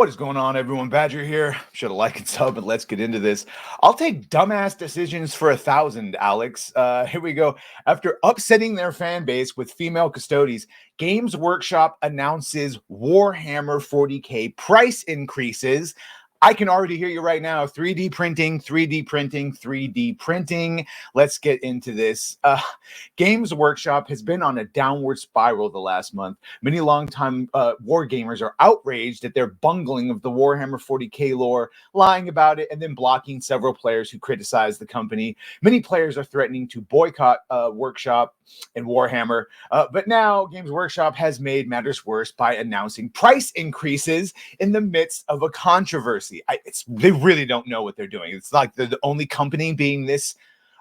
What is going on, everyone? Badger here. Should have liked and sub, but let's get into this. I'll take dumbass decisions for 1,000, Alex. Here we go. After upsetting their fan base with female custodies, Games Workshop announces Warhammer 40K price increases. I can already hear you right now. 3D printing, 3D printing, 3D printing. Let's get into this. Games Workshop has been on a downward spiral the last month. Many longtime war gamers are outraged at their bungling of the Warhammer 40K lore, lying about it, and then blocking several players who criticize the company. Many players are threatening to boycott Workshop and Warhammer. But now Games Workshop has made matters worse by announcing price increases in the midst of a controversy. They really don't know what they're doing. It's like they're the only company being this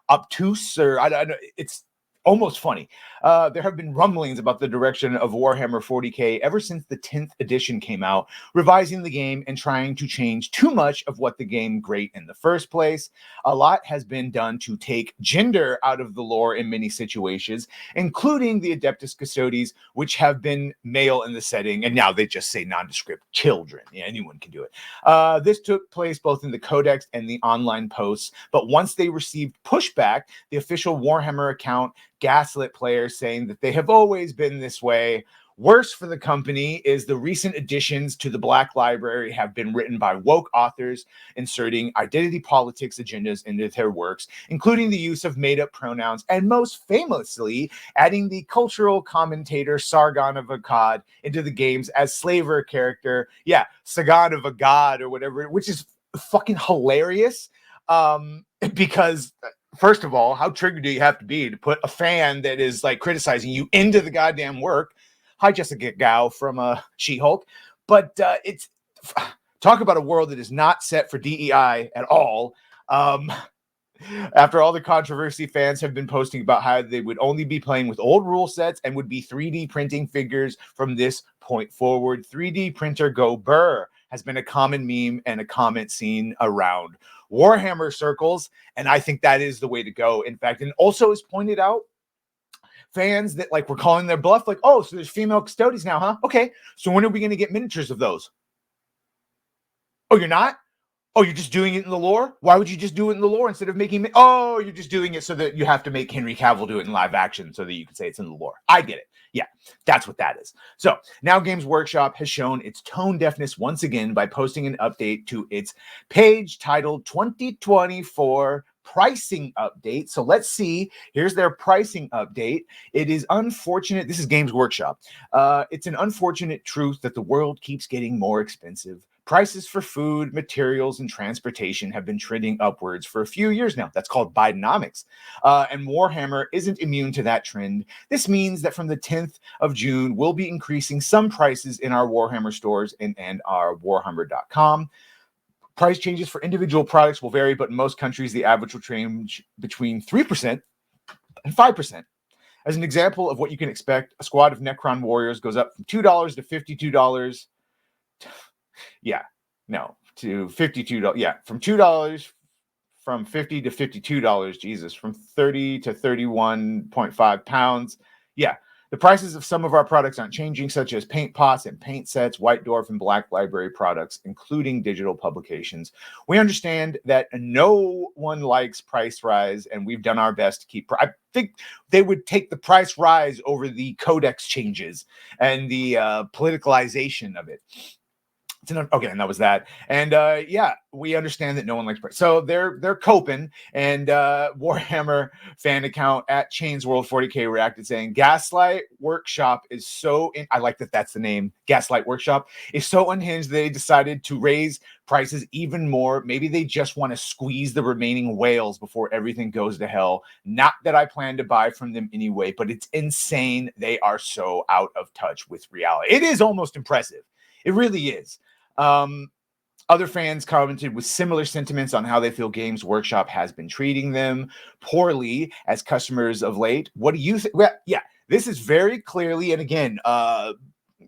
obtuse, or I don't know. It's almost funny. There have been rumblings about the direction of Warhammer 40K ever since the 10th edition came out, revising the game and trying to change too much of what the game great in the first place. A lot has been done to take gender out of the lore in many situations, including the Adeptus Custodes, which have been male in the setting, and now they just say nondescript children. Yeah, anyone can do it. This took place both in the codex and the online posts, but once they received pushback, the official Warhammer account gaslit players, saying that they have always been this way. Worse for the company is the recent additions to the Black Library have been written by woke authors inserting identity politics agendas into their works, including the use of made-up pronouns, and most famously adding the cultural commentator Sargon of Akkad into the games as slaver character. Yeah, Sagan of Agad or whatever, which is fucking hilarious. Because first of all, how triggered do you have to be to put a fan that is like criticizing you into the goddamn work? Hi, Jessica Gao from She-Hulk. But it's talk about a world that is not set for DEI at all. After all the controversy, fans have been posting about how they would only be playing with old rule sets and would be 3D printing figures from this point forward. 3D printer go burr has been a common meme and a comment seen around Warhammer circles, and I think that is the way to go. In fact, and also is pointed out, fans that like were calling their bluff, like, oh, so there's female custodies now, huh? Okay, so when are we going to get miniatures of those? Oh, you're not? Oh, you're just doing it in the lore? Why would you just do it in the lore instead of making it? Oh, you're just doing it so that you have to make Henry Cavill do it in live action so that you can say it's in the lore. I get it. Yeah, that's what that is. So now Games Workshop has shown its tone deafness once again by posting an update to its page titled 2024 pricing update. So let's see. Here's their pricing update. It is unfortunate. This is Games Workshop. It's an unfortunate truth that the world keeps getting more expensive. Prices for food, materials, and transportation have been trending upwards for a few years now. That's called Bidenomics. And Warhammer isn't immune to that trend. This means that from the 10th of June, we'll be increasing some prices in our Warhammer stores and our Warhammer.com. Price changes for individual products will vary, but in most countries, the average will range between 3% and 5%. As an example of what you can expect, a squad of Necron warriors goes up from $2 to $52. Yeah, no, to $52. Yeah, from $2, from $50 to $52. Jesus, from 30 to 31.5 pounds. Yeah, the prices of some of our products aren't changing, such as paint pots and paint sets, White Dwarf and Black Library products, including digital publications. We understand that no one likes price rise, and we've done our best to keep. I think they would take the price rise over the codex changes and the politicalization of it. Okay, and that was that. And yeah, we understand that no one likes price. So they're coping. And Warhammer fan account at Chains World 40K reacted saying, Gaslight Workshop is so I like that that's the name. Gaslight Workshop is so unhinged they decided to raise prices even more. Maybe they just want to squeeze the remaining whales before everything goes to hell. Not that I plan to buy from them anyway, but it's insane. They are so out of touch with reality. It is almost impressive. It really is. Other fans commented with similar sentiments on how they feel Games Workshop has been treating them poorly as customers of late. What do you think? Well, yeah, this is very clearly, and again,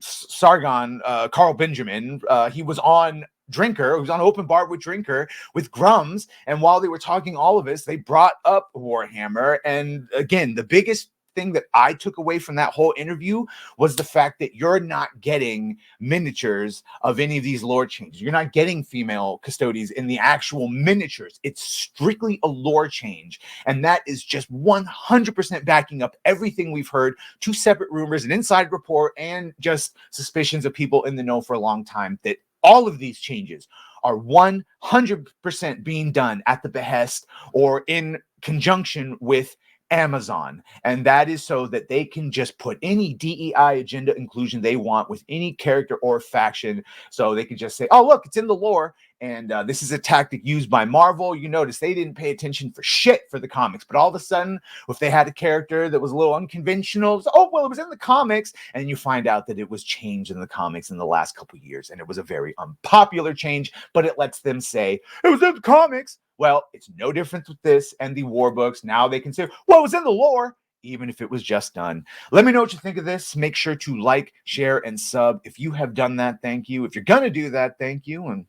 Sargon, Carl Benjamin, he was on Drinker. He was on Open Bar with Drinker with Grummz, and while they were talking all of this, they brought up Warhammer. And again, the biggest thing that I took away from that whole interview was the fact that you're not getting miniatures of any of these lore changes. You're not getting female Custodes in the actual miniatures. It's strictly a lore change. And that is just 100% backing up everything we've heard, 2 separate rumors, an inside report, and just suspicions of people in the know for a long time, that all of these changes are 100% being done at the behest or in conjunction with Amazon. And that is so that they can just put any DEI agenda inclusion they want with any character or faction. So they can just say, oh, look, it's in the lore. And this is a tactic used by Marvel. You notice they didn't pay attention for shit for the comics. But all of a sudden, if they had a character that was a little unconventional, it's, oh, well, it was in the comics. And you find out that it was changed in the comics in the last couple of years. And it was a very unpopular change, but it lets them say, it was in the comics. Well, it's no different with this and the war books. Now they can say, well, it was in the lore, even if it was just done. Let me know what you think of this. Make sure to like, share, and sub. If you have done that, thank you. If you're going to do that, thank you. And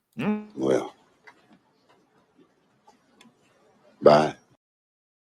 well, bye.